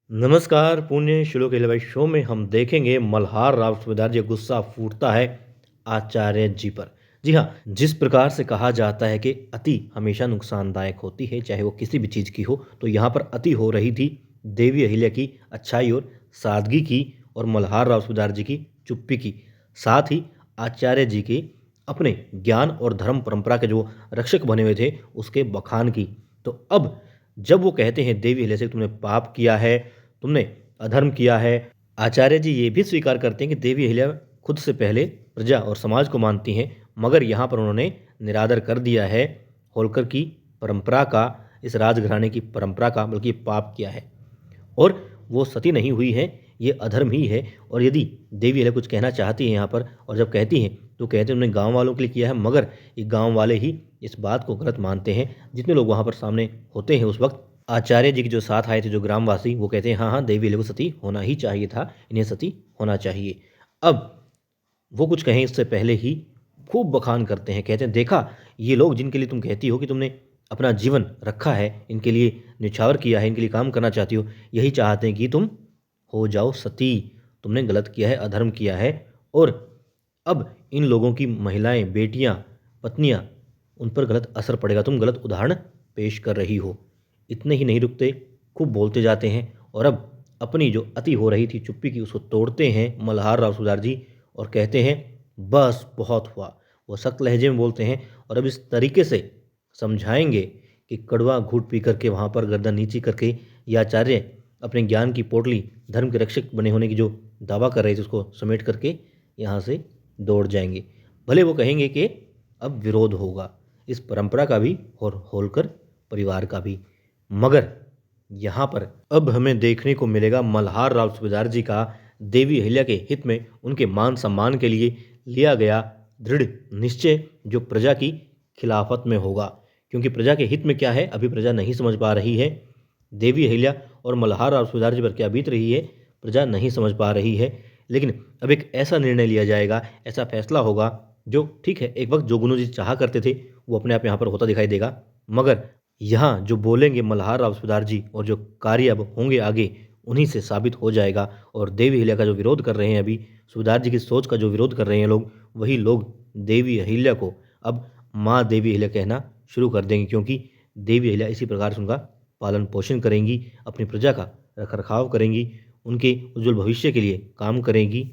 नमस्कार, पुण्य श्लोक इलेवन शो में हम देखेंगे मल्हार राव सूबेदार जी का गुस्सा फूटता है आचार्य जी पर। जी हाँ, जिस प्रकार से कहा जाता है कि अति हमेशा नुकसानदायक होती है, चाहे वो किसी भी चीज़ की हो, तो यहाँ पर अति हो रही थी देवी अहिल्या की अच्छाई और सादगी की और मल्हार राव सूबेदार जी की चुप्पी की। साथ ही आचार्य जी के अपने ज्ञान और धर्म परंपरा के जो रक्षक बने हुए थे, उसके बखान की। तो अब जब वो कहते हैं देवी अहिल्या से तुमने पाप किया है, तुमने अधर्म किया है। आचार्य जी ये भी स्वीकार करते हैं कि देवी अहिल्या खुद से पहले प्रजा और समाज को मानती हैं, मगर यहाँ पर उन्होंने निरादर कर दिया है होलकर की परंपरा का, इस राजघराने की परंपरा का, बल्कि पाप किया है और वो सती नहीं हुई है, ये अधर्म ही है। और यदि देवी अहिल्या कुछ कहना चाहती है यहाँ पर, और जब कहती हैं तो कहते हैं उन्होंने गांव वालों के लिए किया है, मगर ये गांव वाले ही इस बात को गलत मानते हैं। जितने लोग वहाँ पर सामने होते हैं उस वक्त आचार्य जी के जो साथ आए थे, जो ग्रामवासी, वो कहते हैं हाँ हाँ देवी अहिल्या को सती होना ही चाहिए था, इन्हें सती होना चाहिए। अब वो कुछ कहें इससे पहले ही खूब बखान करते हैं, कहते हैं देखा ये लोग जिनके लिए तुम कहती हो कि तुमने अपना जीवन रखा है, इनके लिए न्यौछावर किया है, इनके लिए काम करना चाहती हो, यही चाहते हैं कि तुम हो जाओ सती। तुमने गलत किया है, अधर्म किया है और अब इन लोगों की महिलाएं, बेटियां, पत्नियां, उन पर गलत असर पड़ेगा, तुम गलत उदाहरण पेश कर रही हो। इतने ही नहीं रुकते, खूब बोलते जाते हैं और अब अपनी जो अति हो रही थी चुप्पी की, उसको तोड़ते हैं मल्हार राव सूबेदार जी और कहते हैं बस बहुत हुआ। वो सख्त लहजे में बोलते हैं और अब इस तरीके से समझाएंगे कि कड़वा घूट पी करके वहाँ पर गर्दन नीची करके ये आचार्य अपने ज्ञान की पोटली, धर्म के रक्षक बने होने की जो दावा कर रहे थे, उसको समेट करके यहाँ से दौड़ जाएंगे। भले वो कहेंगे कि अब विरोध होगा इस परंपरा का भी और होलकर परिवार का भी, मगर यहाँ पर अब हमें देखने को मिलेगा मल्हार राव सूबेदार जी का देवी अहिल्या के हित में, उनके मान सम्मान के लिए लिया गया दृढ़ निश्चय, जो प्रजा की खिलाफत में होगा। क्योंकि प्रजा के हित में क्या है, अभी प्रजा नहीं समझ पा रही है। देवी अहिल्या और मल्हार राव सूबेदार जी पर क्या बीत रही है, प्रजा नहीं समझ पा रही है। लेकिन अब एक ऐसा निर्णय लिया जाएगा, ऐसा फैसला होगा जो ठीक है, एक वक्त जोगुनु जी चाहा करते थे वो अपने आप यहाँ पर होता दिखाई देगा, मगर यहाँ जो बोलेंगे मल्हार राव सूबेदार जी और जो कार्य अब होंगे आगे, उन्हीं से साबित हो जाएगा। और देवी अहिल्या का जो विरोध कर रहे हैं अभी, सूबेदार जी की सोच का जो विरोध कर रहे हैं लोग, वही लोग देवी अहिल्या को अब माँ देवी अहिल्या कहना शुरू कर देंगे, क्योंकि देवी अहिल्या इसी प्रकार से उनका पालन पोषण करेंगी, अपनी प्रजा का रख रखाव करेंगी, उनके उज्जवल भविष्य के लिए काम करेंगी।